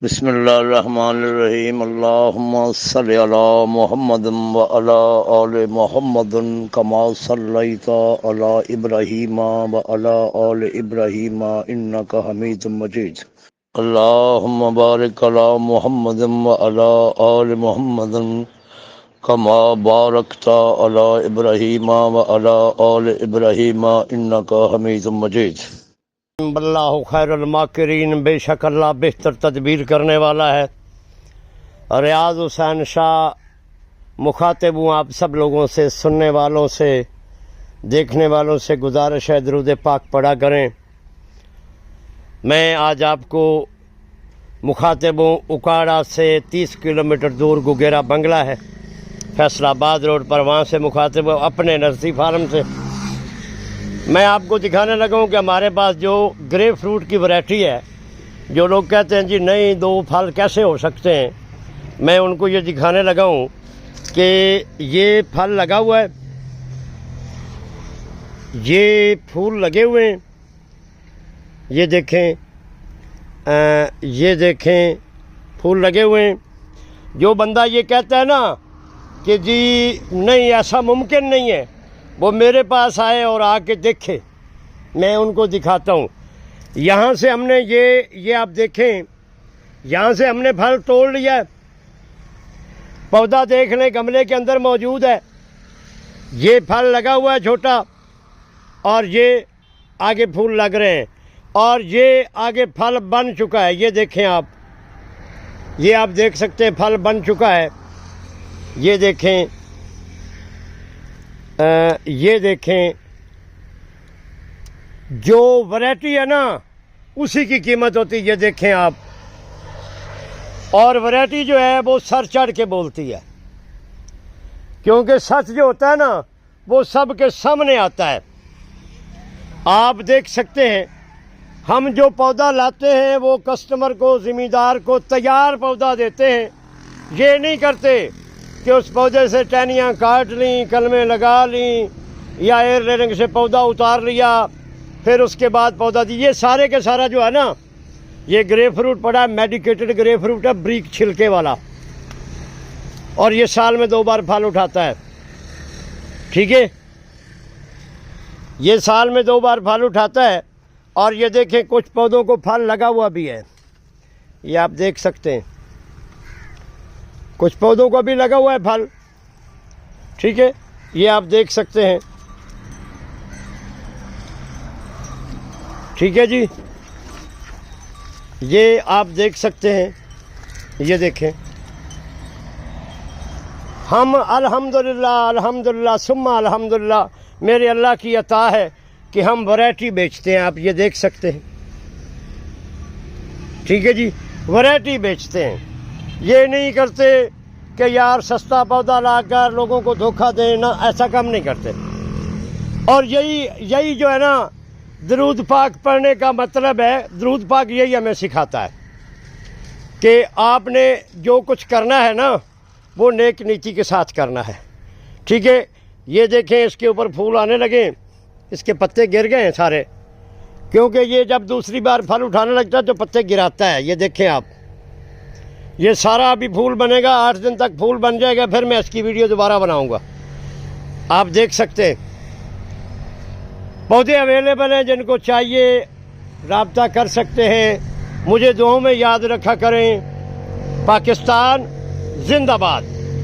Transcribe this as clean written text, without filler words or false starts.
بسم اللہ الرحمن الرحیم اللہم صلی علی محمد وعلی آل محمد کما صلیت علی ابراہیم وعلی آل ابراہیم انک حمید مجید اللہم بارک علی محمد وعلی آل محمد کما بارکت علی ابراہیم وعلی آل ابراہیم انک حمید مجید اللہ خیر الماکرین، بے شک اللہ بہتر تدبیر کرنے والا ہے۔ ریاض حسین شاہ مخاطب ہوں آپ سب لوگوں سے، سننے والوں سے، دیکھنے والوں سے گزارش ہے درود پاک پڑھا کریں۔ میں آج آپ کو مخاطب ہوں اکاڑا سے 30 کلومیٹر دور گگیرا بنگلہ ہے، فیصل آباد روڈ پر، وہاں سے مخاطب ہوں اپنے نرسری فارم سے۔ میں آپ کو دکھانے لگا ہوں کہ ہمارے پاس جو گریپ فروٹ کی ورائٹی ہے، جو لوگ کہتے ہیں جی نہیں دو پھل کیسے ہو سکتے ہیں، میں ان کو یہ دکھانے لگا ہوں کہ یہ پھل لگا ہوا ہے، یہ پھول لگے ہوئے ہیں، یہ دیکھیں پھول لگے ہوئے ہیں۔ جو بندہ یہ کہتا ہے نا کہ جی نہیں ایسا ممکن نہیں ہے، وہ میرے پاس آئے اور آ کے دیکھے، میں ان کو دکھاتا ہوں۔ یہاں سے ہم نے یہ آپ دیکھیں، یہاں سے ہم نے پھل توڑ لیا ہے، پودا دیکھ لیں گملے کے اندر موجود ہے، یہ پھل لگا ہوا ہے چھوٹا، اور یہ آگے پھول لگ رہے ہیں، اور یہ آگے پھل بن چکا ہے۔ یہ دیکھیں آپ، یہ آپ دیکھ سکتے ہیں پھل بن چکا ہے۔ یہ دیکھیں، یہ دیکھیں، جو ورائٹی ہے نا اسی کی قیمت ہوتی ہے۔ یہ دیکھیں آپ، اور ورائٹی جو ہے وہ سر چڑھ کے بولتی ہے، کیونکہ سچ جو ہوتا ہے نا وہ سب کے سامنے آتا ہے۔ آپ دیکھ سکتے ہیں ہم جو پودا لاتے ہیں وہ کسٹمر کو، ذمہ دار کو تیار پودا دیتے ہیں۔ یہ نہیں کرتے کہ اس پودے سے ٹہنیاں کاٹ لیں، کلمیں لگا لیں، یا ایئر ریلنگ سے پودا اتار لیا پھر اس کے بعد پودا دی۔ یہ سارے کے سارا جو ہے نا، یہ گریپ فروٹ پڑا ہے، میڈیکیٹڈ گریپ فروٹ ہے، بریک چھلکے والا، اور یہ سال میں 2 بار پھل اٹھاتا ہے، ٹھیک ہے، یہ سال میں 2 بار پھل اٹھاتا ہے۔ اور یہ دیکھیں کچھ پودوں کو پھل لگا ہوا بھی ہے، یہ آپ دیکھ سکتے ہیں، کچھ پودوں کو بھی لگا ہوا ہے پھل، ٹھیک ہے، یہ آپ دیکھ سکتے ہیں، ٹھیک ہے جی، یہ آپ دیکھ سکتے ہیں۔ یہ دیکھیں، ہم الحمدللہ ثم الحمدللہ، میرے اللہ کی عطا ہے کہ ہم ورائٹی بیچتے ہیں، آپ یہ دیکھ سکتے ہیں، ٹھیک ہے جی، ورائٹی بیچتے ہیں۔ یہ نہیں کرتے کہ یار سستا پودا لا کر لوگوں کو دھوکہ دیں، نہ ایسا کام نہیں کرتے۔ اور یہی جو ہے نا درود پاک پڑھنے کا مطلب ہے، درود پاک یہی ہمیں سکھاتا ہے کہ آپ نے جو کچھ کرنا ہے نا وہ نیک نیتی کے ساتھ کرنا ہے، ٹھیک ہے۔ یہ دیکھیں اس کے اوپر پھول آنے لگے، اس کے پتے گر گئے ہیں سارے، کیونکہ یہ جب دوسری بار پھل اٹھانے لگتا ہے تو پتے گراتا ہے۔ یہ دیکھیں آپ، یہ سارا ابھی پھول بنے گا، 8 دن تک پھول بن جائے گا، پھر میں اس کی ویڈیو دوبارہ بناؤں گا۔ آپ دیکھ سکتے ہیں پودے اویلیبل ہیں، جن کو چاہیے رابطہ کر سکتے ہیں۔ مجھے دعاؤں میں یاد رکھا کریں۔ پاکستان زندہ باد۔